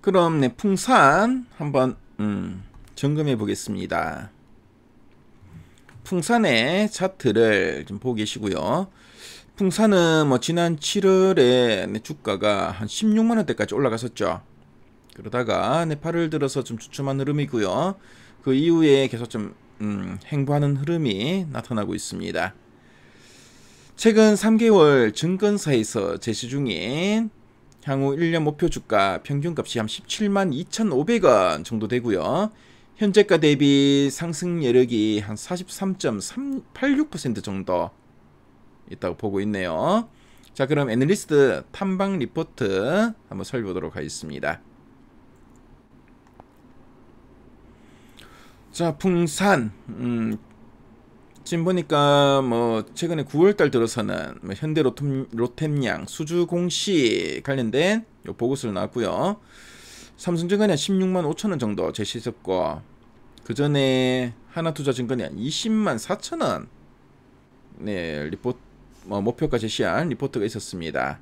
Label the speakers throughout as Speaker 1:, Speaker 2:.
Speaker 1: 그럼 네, 풍산 한번 점검해 보겠습니다. 풍산의 차트를 좀 보고 계시고요. 풍산은 뭐 지난 7월에 주가가 한 16만원대까지 올라갔었죠. 그러다가 8월 들어서 좀 주춤한 흐름이고요. 그 이후에 계속 좀 행보하는 흐름이 나타나고 있습니다. 최근 3개월 증권사에서 제시 중인 향후 1년 목표 주가 평균값이 한 17만 2,500원 정도 되고요. 현재가 대비 상승 여력이 한 43.86% 정도 있다고 보고 있네요. 자, 그럼 애널리스트 탐방 리포트 한번 살펴보도록 하겠습니다. 자, 풍산 지금 보니까 뭐 최근에 9월달 들어서는 뭐 현대 로템양 수주 공시 관련된 요 보고서를 나왔고요. 삼성증권이 한 16만 5천원 정도 제시했었고, 그 전에 하나투자증권이 한 20만 4천원 네, 리포트 목표가 제시한 리포트가 있었습니다.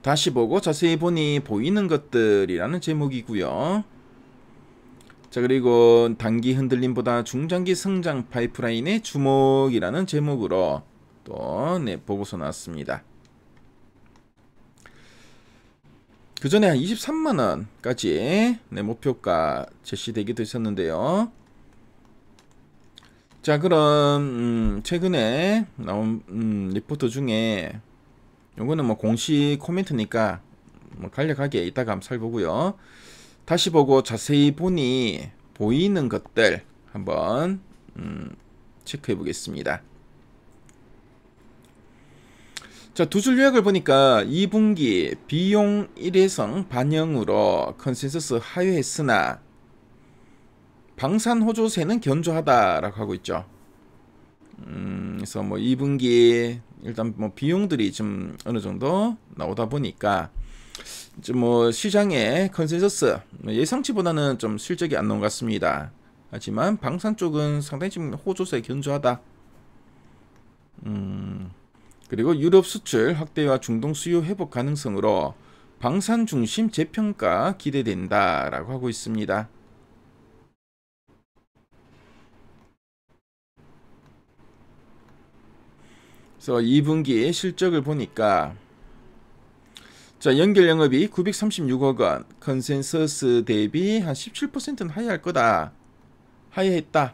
Speaker 1: 다시 보고 자세히 보니 보이는 것들이라는 제목이고요. 자, 그리고 단기 흔들림보다 중장기 성장 파이프라인의 주목이라는 제목으로 또 보고서 나왔습니다. 그 전에 한 23만원까지 목표가 제시되기도 했었는데요. 자, 그럼 최근에 나온 리포트 중에 요거는 뭐 공식 코멘트니까 뭐 간략하게 이따가 한번 살펴보고요. 다시 보고 자세히 보니 보이는 것들 한번 체크해 보겠습니다. 자, 두 줄 요약을 보니까 2분기 비용 일회성 반영으로 컨센서스 하회했으나 방산 호조세는 견조하다라고 하고 있죠. 그래서 뭐 2분기 일단 뭐 비용들이 좀 어느 정도 나오다 보니까 뭐 시장의 컨센서스 예상치보다는 좀 실적이 안 나온 것 같습니다. 하지만 방산 쪽은 상당히 지금 호조세 견조하다. 그리고 유럽 수출 확대와 중동 수요 회복 가능성으로 방산 중심 재평가 기대된다라고 하고 있습니다. 그래서 2분기 실적을 보니까 자, 연결 영업이 936억 원, 컨센서스 대비 한 17%는 하회할 거다. 하회했다.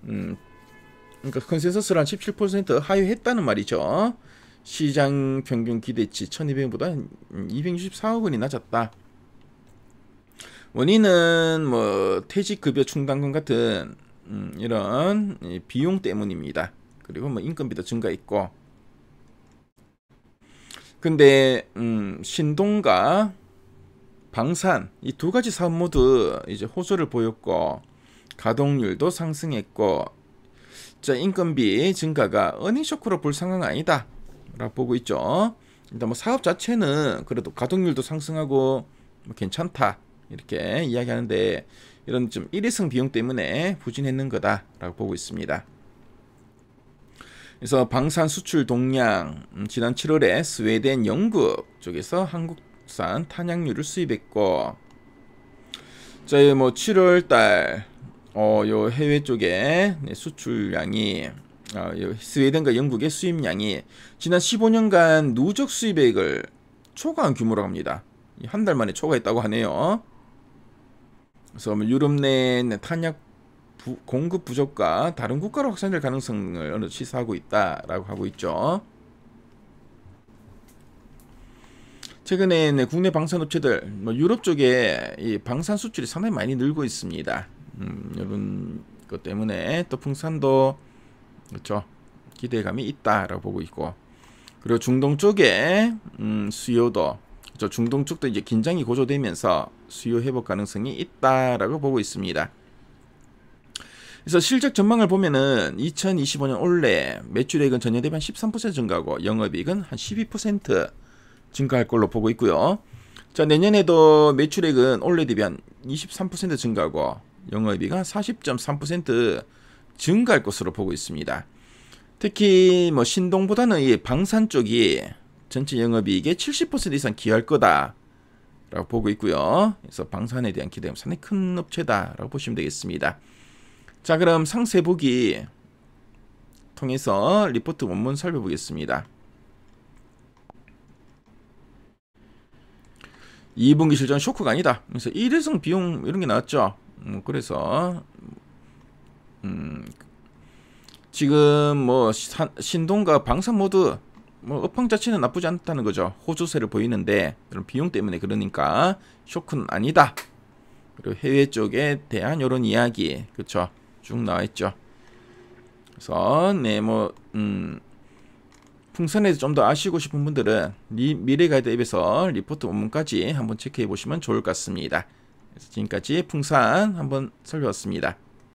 Speaker 1: 그러니까 컨센서스를 한 17% 하회했다는 말이죠. 시장 평균 기대치 1200보다 264억 원이 낮았다. 원인은 뭐 퇴직급여 충당금 같은 이런 비용 때문입니다. 그리고 뭐 인건비도 증가했고, 근데 신동과 방산 이 두 가지 사업 모두 이제 호조를 보였고 가동률도 상승했고, 자, 인건비 증가가 어닝 쇼크로 볼 상황은 아니다 라고 보고 있죠. 일단 뭐 사업 자체는 그래도 가동률도 상승하고 뭐 괜찮다 이렇게 이야기하는데, 이런 좀 일회성 비용 때문에 부진했는 거다 라고 보고 있습니다. 그래서 방산 수출 동량 지난 7월에 스웨덴, 영국 쪽에서 한국산 탄약류를 수입했고, 자, 뭐 7월달 요 해외 쪽에 수출량이 스웨덴과 영국의 수입량이 지난 15년간 누적 수입액을 초과한 규모로 합니다. 한 달 만에 초과했다고 하네요. 그래서 유럽 내 탄약 공급 부족과 다른 국가로 확산될 가능성을 어느 시사하고 있다라고 하고 있죠. 최근에 국내 방산업체들 뭐 유럽 쪽에 이 방산 수출이 상당히 많이 늘고 있습니다. 이런 것 때문에 또 풍산도 그렇죠, 기대감이 있다라고 보고 있고, 그리고 중동 쪽에 수요도 그렇죠, 중동 쪽도 이제 긴장이 고조되면서 수요 회복 가능성이 있다라고 보고 있습니다. 그래서 실적 전망을 보면은 2025년 올해 매출액은 전년 대비 한 13% 증가하고 영업이익은 한 12% 증가할 걸로 보고 있고요. 자, 내년에도 매출액은 올해 대비 한 23% 증가하고 영업이익은 한 40.3% 증가할 것으로 보고 있습니다. 특히 뭐 신동보다는 이 방산 쪽이 전체 영업이익의 70% 이상 기여할 거다 라고 보고 있고요. 그래서 방산에 대한 기대가 상당히 큰 업체다라고 보시면 되겠습니다. 자, 그럼 상세 보기 통해서 리포트 원문 살펴보겠습니다. 2분기 실적은 쇼크가 아니다. 그래서 일회성 비용 이런 게 나왔죠. 그래서 지금 뭐 신동과 방산 모두 뭐 업황 자체는 나쁘지 않다는 거죠. 호조세를 보이는데 그런 비용 때문에 그러니까 쇼크는 아니다. 그리고 해외 쪽에 대한 이런 이야기 그렇죠. 쭉 나와 있죠. 그래서 네 뭐 풍선에 좀 더 아시고 싶은 분들은 미래 가이드 앱에서 리포트 원문까지 한번 체크해 보시면 좋을 것 같습니다. 그래서 지금까지 풍산 한번 살펴봤습니다.